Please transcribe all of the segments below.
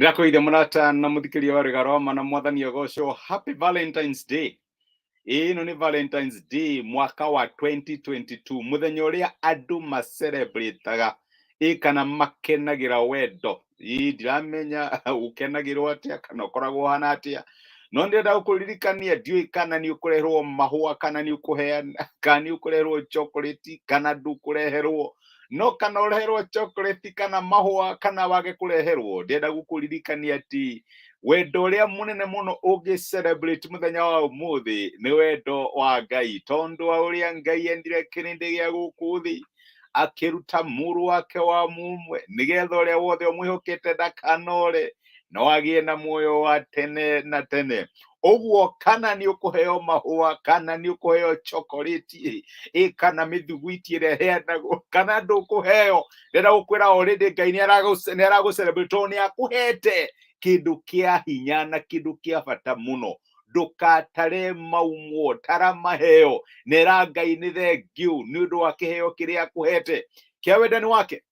Ndirakoithe mũrata na mũthikĩria wa Rĩgaroma na mwathani Ogosho. Happy Valentine's Day. Ĩno nĩ Valentine's Day mwaka wa 2022, mũthenya ũrĩa andũ macelebrataga kana makenagĩra wendo. Ndiramenya ũkenagĩrwo atĩa kana ũkoragwo hana atĩa, no ndĩrenda gũkũririkania, ndiũĩ kana nĩ ũkũreherwo mahũa kana nĩ ũkũheana, kana nĩ ũkũreherwo chocolate kana ndũkũreherwo. No kana ũreherwo chocolate kana mahũa kana wage kũreherwo, ndĩrenda gũkũririkania atĩ wendo ũrĩa mũnene mũno ũngĩ-celebrate mũthenya wa ũmũthĩ nĩ wendo wa Ngai, tondũ wa ũrĩa Ngai endire kĩrĩndĩ gĩa gũkũ thĩ akĩruta mũrũ wake wa mũmwe, nĩgetha ũrĩa wothe ũmwĩhokete ndakanore no agĩe na muoyo wa tene na tene. Ũguo kana nĩ ũkũheo mahũa kana nĩ ũkũheo chocolate kana mĩthugwiti ĩrĩa ĩheanagwo kana ndũkũheo, ndĩrenda gũkwĩra already Ngai nĩ aragũ-celebrate tondũ nĩ akũhete kĩndũ kĩa hinya na kĩndũ kĩa bata mũno. Ndũgatare maumwo, tara maheo, nera Ngai nĩ thengiũ nĩ ũndũ wa kĩheo kĩrĩa akũhete kĩa wendani wake.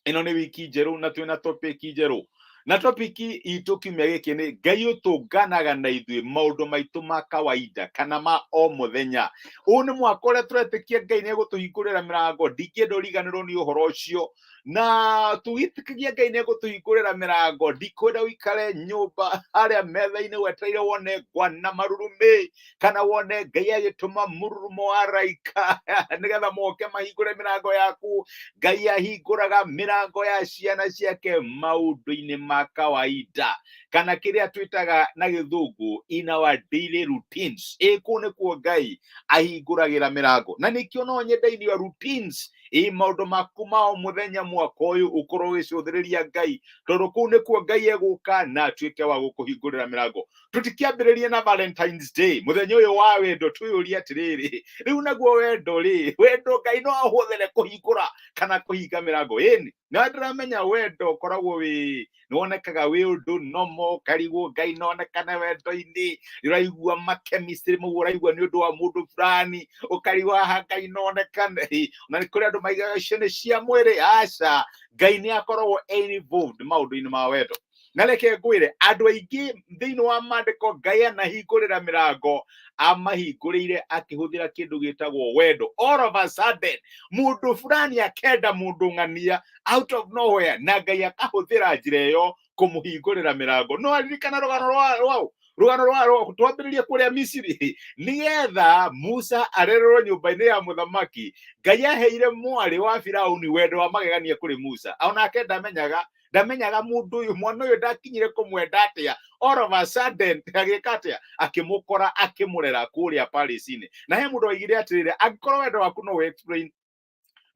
Ĩno nĩ wiki njerũ na twĩna topic njerũ, na topic itũ kiumia gĩkĩ nĩ Ngai ũtũnganaga na ithuĩ maũndũ maitũ ma kawaida kana ma o mũthenya. Ũyũ nĩ mwaka ũrĩa tũretĩkia Ngai nĩ egũtũhingũrĩra mĩrango. Ndingĩenda ũriganĩrwo nĩ ũhoro ũcio, na tũgĩtĩkagia Ngai nĩ egũtũhingũrĩra mĩrango. Ndikwenda ũikare nyũmba harĩa metha-inĩ wetereire wone ngwa na marurumĩ, kana wone Ngai agĩtũma mũrurumo wa araika nĩgetha moke mahingũre mĩrango yaku. Ngai ahingũraga mĩrango ya ciana ciake maũndũ-inĩ ma kawaida, kana kĩrĩa twĩtaga na gĩthũngũ in our daily routines. Kũu nĩkuo Ngai ahingũragĩra mĩrango, na nĩkĩo no nyende your routines, maũndũ maku ma o mũthenya mwaka ũyũ ũkorwo ũgĩcũthĩrĩria Ngai, tondũ kũu nĩkuo Ngai egũka na atuĩke wa gũkũhingũrĩra mĩrango. Tũtikĩambĩrĩrie na Valentine's Day, mũthenya ũyũ wa wendo, twĩyũrie atĩrĩrĩ, rĩu naguo wendo rĩ, wendo Ngai no ahũthĩre kũhingũra kana kũhinga mĩrango? Ĩni na ndĩramenya wendo ũkoragwo nĩ wonekaga wĩ ũndũ nomo, karigwo Ngai nonekane wendo-inĩ, ũraigua ma-chemistry mau ũraigua nĩ ũndũ wa mũndũ fulani, ũkarigwo haha Ngai nonekane. Na nĩ kũrĩ andũ maigaga icio nĩ cia mwĩrĩ. Aca, Ngai nĩ akoragwo involved maũndũ-inĩ ma wendo. Na reke ngwĩre, andũ aingĩ thĩinĩ wa mandĩko Ngai anahingũrĩra mĩrango amahingũrĩire akĩhũthĩra kĩndũ gĩtagwo wendo. All of a sudden mũndũ fulani akenda mũndũ ng'ania out of nowhere, na Ngai akahũthĩra njĩra ĩyo kũmũhingũrĩra mĩrango. No aririkana rũgano rwao twambĩrĩrie kũrĩa Misiri, nĩgetha Musa arererwo nyũmba-inĩ ya mũthamaki. Ngai aheire mwarĩ wa Firaũni wendo wa magegania kũrĩ Musa, onake ndamenyaga mũndũ ũyũ, mwana ũyũ ndakinyire kũmwenda atĩa. All of a sudden agĩka atĩa, akĩmũkora akĩmũrera kũrĩa Palace-inĩ. Na he mũndũ oigire atĩrĩrĩ, angĩkorwo wendo waku no explain,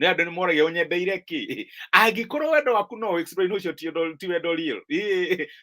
nĩ andũ nĩ moragia ũnyendeire kĩ? Angĩkorwo wendo waku no explain, ũcio ti wendo real.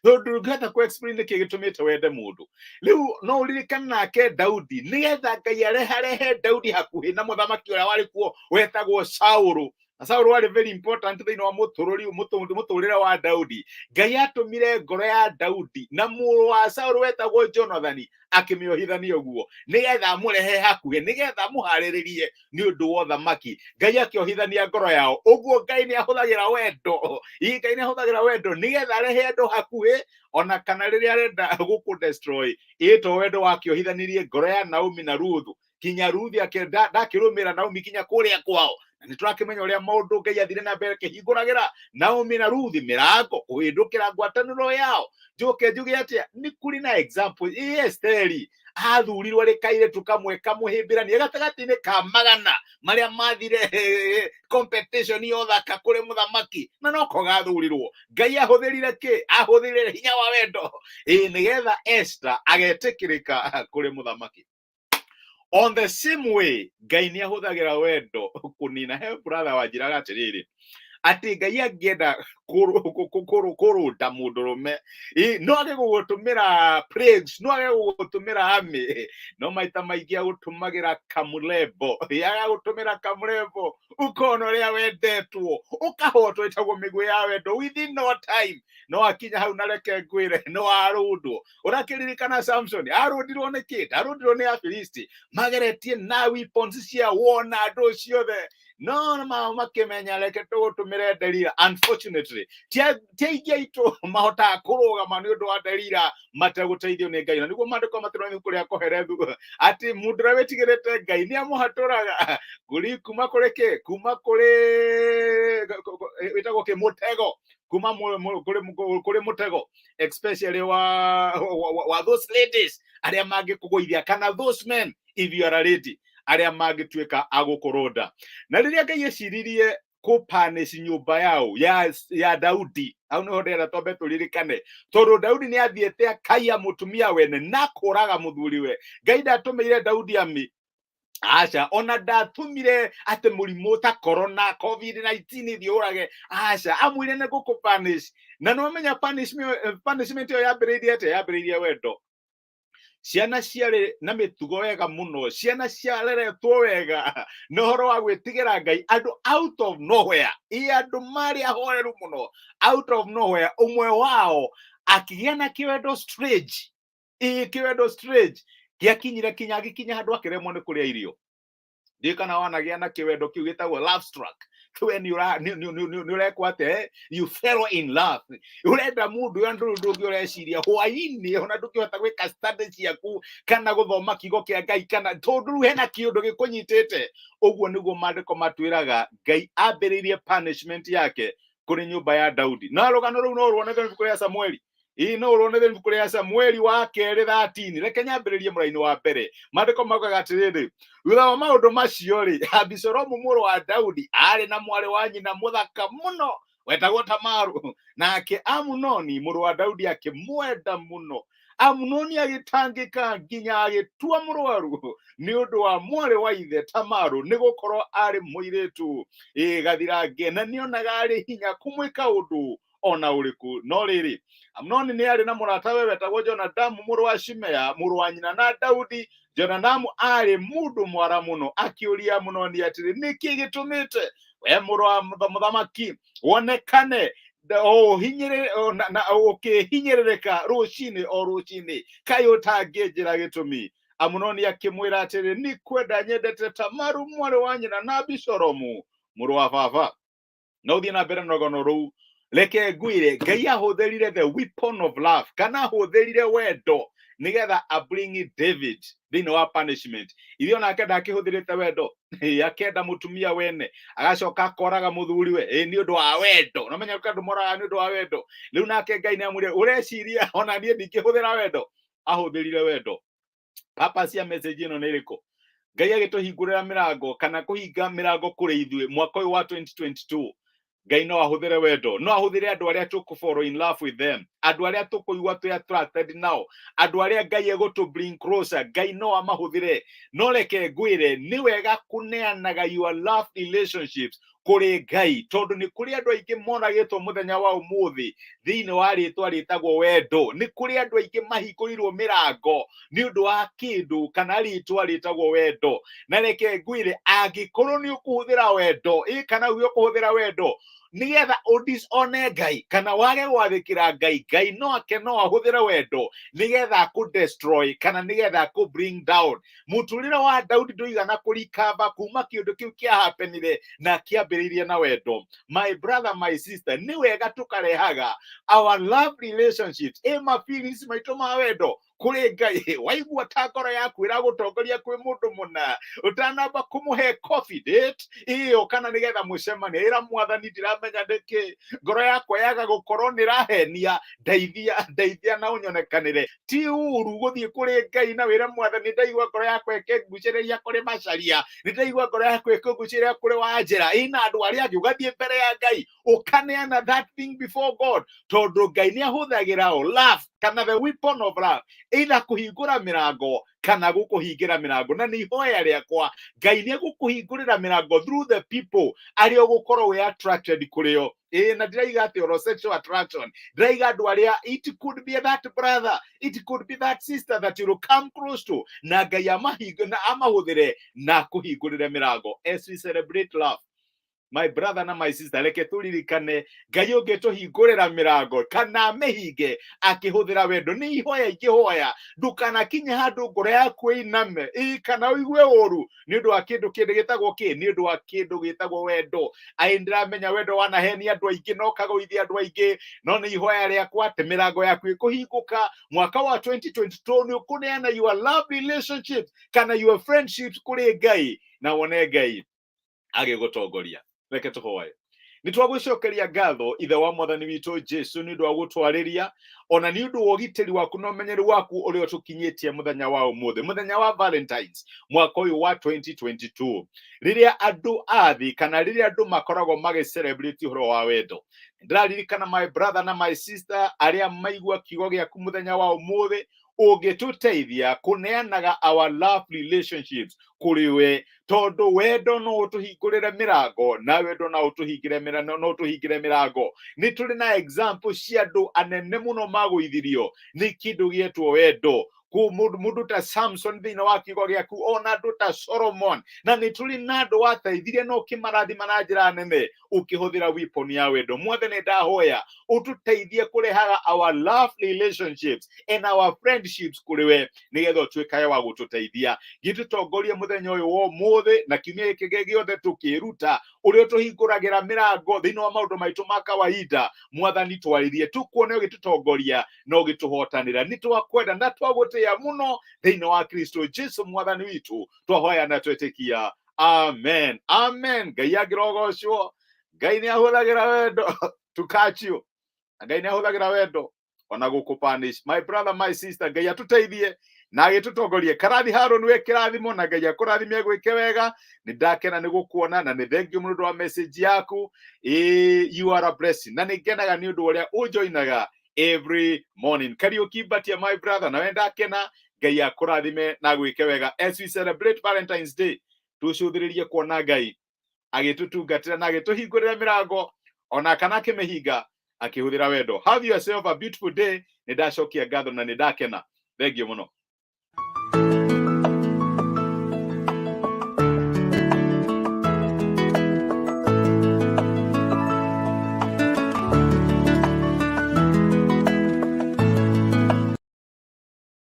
Ndũngĩhota kũ explain nĩkĩ gĩtũmĩte wende mũndũ. Rĩu no ũririkane nake Daudi, nĩgetha Ngai arehe Daudi hakuhĩ na mũthamaki ũrĩa warĩ kuo wetagwo Saũlũ. Saũlũ warĩ very important thĩinĩ wa mũtũrĩre wa Daudi. Ngai atũmire ngoro ya Daudi na mũrũ wa Saũlũ wetagwo Jonathani akĩmĩohithania ũguo, nĩgetha amũrehe hakuhĩ, nĩgetha amũharĩrĩrie nĩ ũndũ wa ũthamaki. Ngai akĩohithania ngoro yao. Ũguo Ngai nĩ ahũthagĩra wendo, Ngai nĩ ahũthagĩra wendo nĩgetha arehe andũ hakuhĩ, ona kana rĩrĩa arenda gũkũ destroy. To wendo wakĩohithanirie ngoro ya Naomi na Ruthu, kinya Ruthu ndakĩrũmĩra Naomi kinya kũrĩa kwao. Na nĩtũrakĩmenya ũrĩa maũndũ Ngai athire na mbere akĩhingũragĩra Naomi na Ruthu mĩrango kũhĩndũkĩra ngwatanĩro yao. Njoke njuge atĩa, nĩ kũrĩ na example. Esteri athurirwo arĩ kairĩtu kamwe kamũhĩmbĩrania gatagatĩ-inĩ ka magana marĩa mathire competition ya ũthaka kũrĩ mũthamaki, na noko gathurirwo. Ngai ahũthĩrire kĩ? Ahũthĩrire hinya wa wendo, nĩgetha Esther agetĩkĩrĩka kũrĩ mũthamaki. On the same way, Ngai nĩ ahũthagĩra wendo kũnina. He brother wanjĩraga atĩrĩrĩ, atĩ Ngai angĩenda kũrũnda mũndũrũme, no age gũgũtũmĩra praise, no age gũgũtũmĩra army, no maita maingĩ agũtũmagĩra kamũrembo. Agagũtũmĩra kamũrembo, ũkona ũrĩa wendetwo, ũkahotwo ĩtagwo mĩguĩ ya wendo within no time. No akinya hau na reke ngwĩre no arũndwo. Ũrakĩririkana Samson arũndirwo nĩ kĩ? Arũndirwo nĩ Afilisti mageretie na weapons cia war na andũ ciothe, no makimenya reke tugutumire Delila. Unfortunately tiaingi aitu mahota kurugama ni undu wa Delila mateguteithio ni Ngai, na niguo mandiko matironi kuria koherethu ati mundu ria witigirite Ngai ni amuhaturaga guri kuma kureke kuma kuri witagwo kimutego kuma kuri mutego, especially wa those ladies aria mangikuguithia, kana those men if you are a lady aria mangituika agukuronda. Na riria Ngai eciririe kupanish nyumba yao ya Daudi, au niho ndĩrenda twambe tũririkane, tondũ Daudi nĩ athiĩte akaiya mũtumia wene na kũraga mũthuriwe. Ngai ndatumĩire Daudi ami aca, ona ndatumire ati mũrimũ ta corona COVID-19 thiũrage, aca amwire nĩ gũkũpanish. Na no menya punishment ĩyo yambĩrĩirie atĩa? Yambĩrĩirie wendo. Ciana ciarĩ na mĩtugo wega mũno, ciana ciareretwo wega na ũhoro wa gwĩtigĩra Ngai, andũ out of nowhere, andũ marĩ ahoreru mũno, out of nowhere ũmwe wao akĩgĩa na kĩwendo strange, kĩwendo strange gĩakinyire kinya agĩkinya handũ akĩremwo nĩ kũrĩa irio. Ndiĩ kana wanagĩa na kĩwendo kĩu gĩtagwo love struck, kĩwe nĩ ũrekwo atĩ you fell in love, ũrenda mũndũ ũyũ ndũngĩ ũreciria hwainĩ ona ndũkĩhota gwĩka study ciaku kana gũthoma kiugo kĩa Ngai, kana tondũ rĩu hena kĩũndũ gĩkũnyitĩte. Ũguo nĩguo mandĩko matwĩraga Ngai ambĩrĩirie punishment yake kũrĩ nyũmba ya Daudi. Na rũgano rũu no ruoneke ibuku rĩa Samueli, no ruoneke ibuku rĩa Samueli wa 2:13. Reke nyambĩrĩrie mũraini wa mbere. Mandĩko maugaga atĩrĩrĩ, thutha wa maũndũ macio rĩ, Abisalomu mũrũ wa Daudi arĩ na mwarĩ wa nyina mũthaka mũno wetagwo Tamaru, nake Amunoni mũrũ wa Daudi akĩmwenda mũno. Amunoni agĩtangĩka nginya agĩtua mũrwaru nĩ ũndũ wa mwarĩ wa ithe Tamaru, nĩ gũkorwo arĩ mũirĩtu gathirange na nĩonaga arĩ hinya kũmwĩka ũndũ ona ũrĩkũ. No rĩrĩ, Amunoni nĩ arĩ na mũratawe wetagwo Jonadamu mũrũ wa Shimea mũrũ wa nyina na Daudi. Jonadamu arĩ mũndũ mwara mũno, akĩũria Amunoni atĩrĩ, nĩkĩ gĩtũmĩte we mũrũ wa mũthamaki wonekane ũkĩhinyĩrĩrĩka rũcinĩ o rũcinĩ, kaĩ ũtangĩnjĩra gĩtũmi? Amunoni akĩmwĩra atĩrĩ, nĩ kwenda nyendete Tamaru mwarĩ wa nyina na Abisalomu mũrũ wa baba. No ũthiĩ na mbere na rũgano rũu, reke ngwĩre Ngai ahũthĩrire the weapon of love, kana ahũthĩrire wendo nigetha a bring David thĩinĩ wa punishment. Ithe onake ndakĩhũthĩrĩte wendo, akenda mũtumia wene agacoka akoraga mũthuriwe nĩ ũndũ wa wendo. No menya andũ moraga nĩ ũndũ wa wendo. Rĩu nake Ngai nĩ amwĩrire, ũreciria ona niĩ ndingĩhũthĩra wendo? Ahũthĩrire wendo. Purpose ya message ĩno nĩ ĩrĩkũ? Ngai agĩtũhingũrĩra mĩrango kana kũhinga mĩrango kũrĩ ithuĩ mwaka ũyũ wa 2022. Ngai no ahũthĩre wendo, no ahũthĩre andũ arĩa tũkũ-fall in love with them, andũ arĩa tũkũigua twĩ attracted nao, andũ arĩa Ngai egũtũ bring closer. Ngai no amahũthĩre. No reke ngwĩre nĩ wega kũneanaga your love relationships kũrĩ Ngai, tondũ nĩ kũrĩ andũ aingĩ monagĩtwo mũthenya wa ũmũthĩ thĩinĩ wa rĩtwa rĩtagwo wendo. Nĩ kũrĩ andũ aingĩ mahingũrirwo mĩrango nĩ ũndũ wa kĩndũ kana rĩtwa rĩtagwo wendo. Na reke ngwĩre angĩkorwo nĩ ũkũhũthĩra wendo, kana ũkũhũthĩra wendo nigetha ũdishone Ngai kana wage gwathĩkĩra Ngai, Ngai no ahũthĩre wendo nigetha akũ-destroy kana nigetha akũ-bring down. Mũtũrĩre wa Daudi ndũigana kũrikaba kuma kĩũndũ kĩu kĩahapenire na kĩambĩrĩirie na wendo. My brother, my sister, nĩ wega tũkarehaga our love relationships, feelings maitũ ma wendo kũrĩ Ngai. Waigua ta ngoro yaku ĩragũtongoria kwĩ mũndũ mũna, ũtanamba kũmũhe confidence iyo kana nigetha mũcemanie, ĩra Mwathani ndiramenya nĩkĩ ngoro yakwa yaga gũkorwo nĩrahenia, ndeithia na ũnyonekanĩre. Ti ũru gũthiĩ kũrĩ Ngai na wĩra Mwathani, ndaigua ngoro yakwa ĩkĩngucĩrĩria kũrĩ Macharia, nĩndaigua ngoro yakwa ĩkĩngucĩrĩria kũrĩ Wanjĩra, na andũ arĩa angĩ, ũgathiĩ mbere ya Ngai ũkaneana that thing before God, tondũ Ngai nĩ ahũthagĩra love kana the weapon of love either kũhingũra mĩrango kana gũkũhingĩra mĩrango. Na nĩ ihoya rĩakwa Ngai nĩ egũkũhingũrĩra mĩrango through the people arĩa ũgũkorwo wĩ attracted kũrĩ o. Na ndiraiga atĩ oro sexual attraction, ndiraiga andũ arĩa, it could be that brother, it could be that sister that you will come close to, na Ngai amahũthĩre na kũhingũrĩre mĩrango. As we celebrate love, my brother na my sister, reke turirikane Ngai ũngĩtũhingũrĩra mĩrango kana mĩhinge akĩhũthĩra wendo. Nĩ ihoya ingĩhoya ndũkanakinye handũ ngoro yaku ĩiname kana ũigue ũru nĩ ũndũ wa kĩndũ gĩtagwo kĩ, nĩ ũndũ wa kĩndũ gĩtagwo wendo. Ndĩramenya wendo wanahenia andũ aingĩ no ũkagũithia andũ aingĩ, no nĩ ihoya rĩakwa atĩ mĩrango yaku ĩkũhingũka mwaka wa 2022 nĩ ũkũneana your love relationships kana your friendships kũrĩ Ngai na wone Ngai agĩgũtongoria. Reke tũhoye. Nĩ twagũcokeria ngatho ithe wa mwathani witũ Jesu nĩ ũndũ wa gũtwarĩria ona nĩ ũndũ wa ũgitĩri waku na ũmenyeri waku ũrĩa ũtũkinyĩtie mũthenya wa ũmũthĩ, mũthenya wa Valentines mwaka ũyũ wa 2022, rĩrĩa andũ athi kana rĩrĩa andũ makoragwo magĩcelebrate ũhoro wa wendo. Ndĩraririkana my brother na my sister arĩa maigua kiugo gĩaku mũthenya wa ũmũthĩ ũngĩtũteithia kũneanaga our love relationships kũrĩ we, tondũ wendo no ũtũhingũrĩre mĩrango na wendo no ũtũhingĩre mĩrango. Nĩ tũrĩ na example cia andũ anene mũno magũithirio nĩ kĩndũ gĩetwo wendo. Mũndũ ta Samson thĩinĩ wa kiugo gĩaku, ona andũ ta Solomon, na nĩ tũrĩ na andũ wateithirie no ũkĩmarathima na njĩra nene ũkĩhũthĩra weapon ya wendo. Mwathani ndahoya ũtũteithie kũrehaga our love relationships and our friendships kũrĩ we, nĩgetha ũtuĩkaga wa gũtũteithia. Gĩtũtongorie mũthenya ũyũ wa ũmũthĩ na kiumia gĩkĩ gĩothe tũkĩruta ũrĩa ũtũhingũragĩra mĩrango thĩinĩ wa maũndũ maitũ ma kawaida. Mwathani twarĩrie tukuone ũgĩtũtongoria na ũgĩtũhotanĩra. Nĩ twakwenda na twagũtĩĩa muno thĩinĩ wa Kristo Jesu mwathani witũ twahoya na twetĩkia. Amen. Amen. Ngai agĩrogocwo. Ngai nĩ ahũthagĩra wendo to catch you. Ngai nĩ ahũthagĩra wendo ona gũkũ punish. My brother, my sister, Ngai atũteithie na agĩtũtongorie. Karathi Harũni we kĩrathimo na Ngai akũrathime gwĩke wega. Nĩ ndakena nĩ gũkuona na nĩ thengiũ mũno ũndũ wa message yaku. You are a blessing. Na nĩ ngenaga nĩ ũndũ ũrĩa ũnjoinaga every morning. Kariũki Mbatia, my brother, na we ndakena. Ngai akũrathime na gwĩke wega. As we celebrate Valentine's Day, tũcũthĩrĩrie kuona Ngai agĩtũtungatĩra na agĩtũhingũrĩra mĩrango ona kana akĩmĩhinga akĩhũthĩra wendo. Have yourself a beautiful day. Nĩ ndacokia ngatho na nĩ ndakena. Thengiũ mũno.